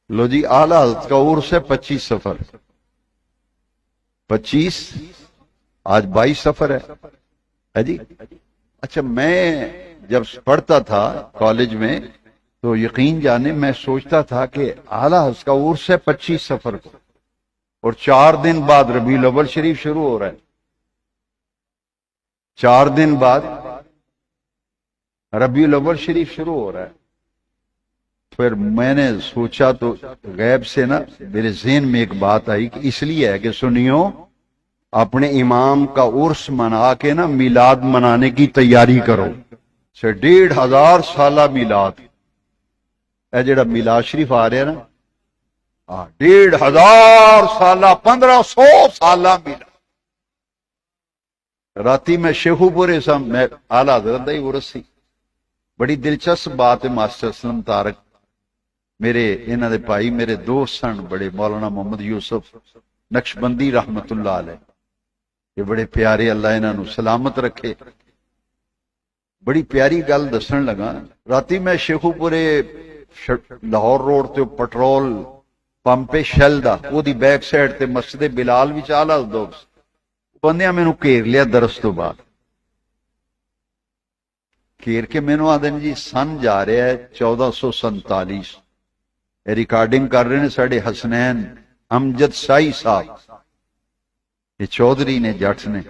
लो जी, आला हज़रत का उर्स है 25 सफर। 25, आज 22 सफर है जी। अच्छा, मैं जब पढ़ता था कॉलेज में तो यकीन जाने मैं सोचता था कि आला हज़रत का उर्स है 25 सफर को, और 4 दिन बाद रबीउल अव्वल शरीफ शुरू हो रहा है। 4 दिन बाद रबीउल अव्वल शरीफ शुरू हो रहा है। फिर मैंने सोचा तो गैब से ना मेरे ज़हन में एक बात आई कि इसलिए है कि सुनियो, अपने इमाम का उर्स मना के ना मिलाद मनाने की तैयारी करो। 1500 साला मिलाद, ए जेड़ा मिलाद शरीफ आ रहा है ना, 1500 साला 1500 साला मिलाद। राती मैं शेखुपुरे सा, मैं आला हज़रत दा ही उर्स सी। बड़ी दिलचस्प बात है, मास्टर असलम तारक मेरे इन्हां दे भाई मेरे दोस्त सन बड़े, मौलाना मोहम्मद यूसुफ नक्शबंदी रहमतुल्लाह अलैह, ये बड़े प्यारे, अल्लाह इन्हां नूं सलामत रखे। बड़ी प्यारी गल दसन लगा। राती मैं शेखुपुरे लाहौर रोड ते पेट्रोल पंप शैल दा ओदी बैक साइड ते मस्जिद बिलाल विच आला दोस्त बंदियां मैनू घेर लिया। दरस तो बाद घेर के मैनू आदे जी सन जा रहा है 1447। रिकॉर्डिंग कर रहे हैं साडे हसनैन अमजद शाही साहब, ये चौधरी ने, जट ने।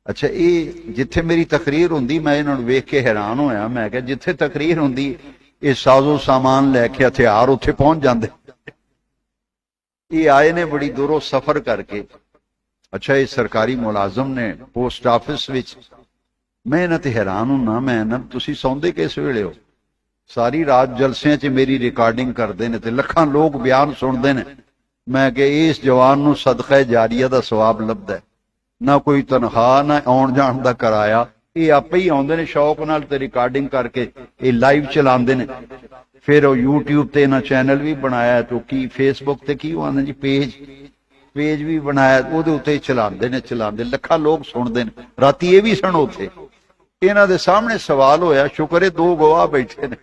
अच्छा, ये जिथे मेरी तकरीर होंदी मैं इन्होंने वेख के हैरान होया। मैं क्या जिथे तकरीर होंदी ये साजो सामान लैके हथियार उत्थे पहुंच जाते। ये आए ने बड़ी दूरों सफर करके। अच्छा, ये सरकारी मुलाजम ने पोस्ट ऑफिस विच। मैं इन्हां ते हैरान हूं, मैं ना तुसीं सौंदे किस वेले हो? सारी रात जलसियां च मेरी रिकॉर्डिंग करते हैं, लखां लोग बयान सुनते हैं। मैं कि इस जवान नूं सदका जारिया दा सवाब लभदा है, ना कोई तनख्वाह ना आउण जाण दा किराया, ये आपे ही आउंदे ने शौक नाल ते रिकॉर्डिंग करके ये लाइव चलाते हैं। फिर यूट्यूब ते इन्हां चैनल भी बनाया, तो की फेसबुक ते की आंदे जी पेज भी बनाया, उहदे उत्ते चलाते ने, लखां लोग सुनते हैं। राती ये भी सन उत्थे, इन्हां दे सामने सवाल होया। शुक्र है 2 गवाह बैठे ने,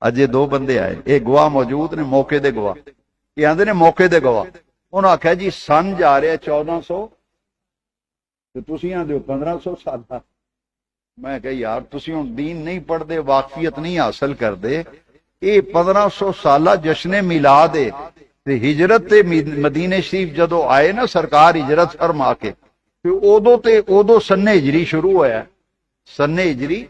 अजे 2 बंदे आए, ये गवाह मौजूद ने, मौके दे गवाह। ये आंदे ने मौके दे गवाह। उन्होंने आख्या जी सन जा रहा 1400 ते तुसीं आंदे हो 1500 साल। मैं कहा यार तुसीं हुण दीन नहीं पढ़दे, वाकफियत नहीं हासिल करदे। ये 1500 साला जश्ने मिलाद है ते हिजरत ते मदीने शरीफ जदों आए ना सरकार हिजरत फरमा के, ते उदों सन्ने हिजरी शुरू होया। सन्ने हिजरी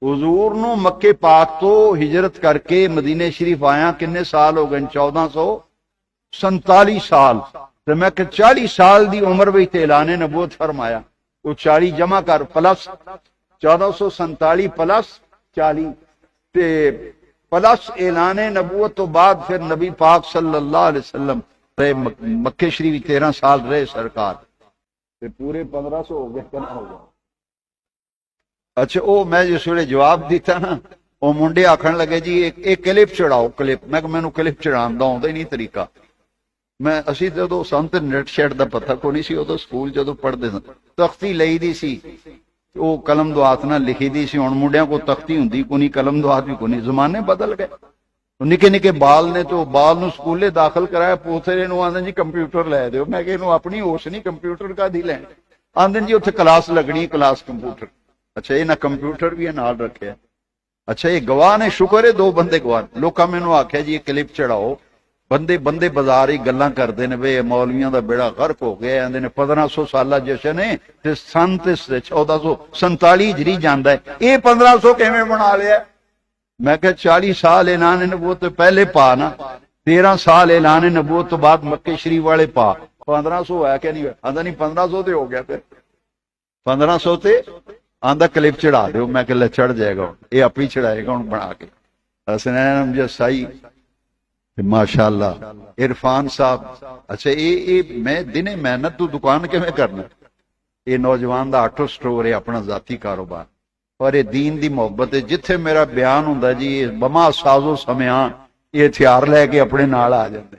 हुजूर नूं मक्के पाक तो हिजरत करके मदीने शरीफ आया किन्ने साल हो गए? 1447 साल। तो मैं 40 साल की उम्र में ऐलाने नबूवत फरमाया। वो 40 जमा कर प्लस 1447 प्लस 40 ते प्लस ऐलाने नबूवत तो बाद फिर नबी पाक सल्लल्लाहु अलैहि वसल्लम रहे मक्के शरीफ 13 साल रहे सरकार, ते पूरे 1500 हो गए, कितना हो गया? अच्छा, वो मैं जिस वे जवाब दिता ना, वो मुंडे आखन लगे जी एक क्लिप चढ़ाओ, क्लिप। मैं मैनू क्लिप चढ़ाने का आउंदा ही नहीं तरीका। मैं असी जो संत नेट शैट का पता को नहीं सी, उदों स्कूल जो पढ़ते सन तख्ती लई दी सी, वो कलम दुआत ना लिखी दी सी। हुण मुंडियां को तख्ती हुंदी को नहीं, कलम दुआत भी को नहीं, जमाने बदल गए। निके निके बाल ने, तो बाल नूं स्कूले दाखिल कराया, पोतरे नूं आंदे जी कंप्यूटर लै दिओ। मैं कि अपनी होश नहीं, कंप्यूटर कादी लैण? आंदे जी उत्थे क्लास लगनी, क्लास कंप्यूटर। अच्छा, ये ना कंप्यूटर भी नाल रखे। अच्छा, ये गवाह ने, शुक्र है 2 बंदे गवाह। लोकां मैनू आख्या जी क्लिप चढ़ाओ, बंदे बंदे बाजार ही गल्लां करदे ने वे मौलवियां दा बेड़ा गर्क हो गया। आंदे ने 1500 साला जशन है ते सन ते 1447 हिजरी जांदा है, ये 1500 किवें बना लिया? मैं कहा 40 साल ऐलान नबूवत तो पहले पा ना, 13 साल ऐलान नबूवत तो बाद मक्के शरीफ वाले पा। 1500 है क्या नहीं? आंदा नहीं 1500 ते हो गया। फिर 1500 ते आंदा क्लिप चढ़ा दो। मैं कह चढ़ जाएगा, ये आप ही चढ़ाएगा हूं बना के। हसनैन अमजद शाही माशाअल्लाह, इरफान साहब। अच्छा, ये मैं दिने मेहनत तो दुकान किवें करना? ये नौजवान का ऑटो स्टोर है, अपना जाती कारोबार, और ये दीन की मुहब्बत है। जिथे मेरा बयान हुंदा जी बमा साजो समियान, ये हथियार लैके अपने नाल आ जाते।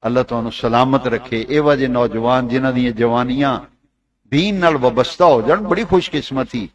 अल्लाह तुहानू सलामत रखे। इहो जिहे नौजवान जिन्हां दी जवानियां दीन नाल वबस्ता हो जाण, बड़ी खुशकिस्मती।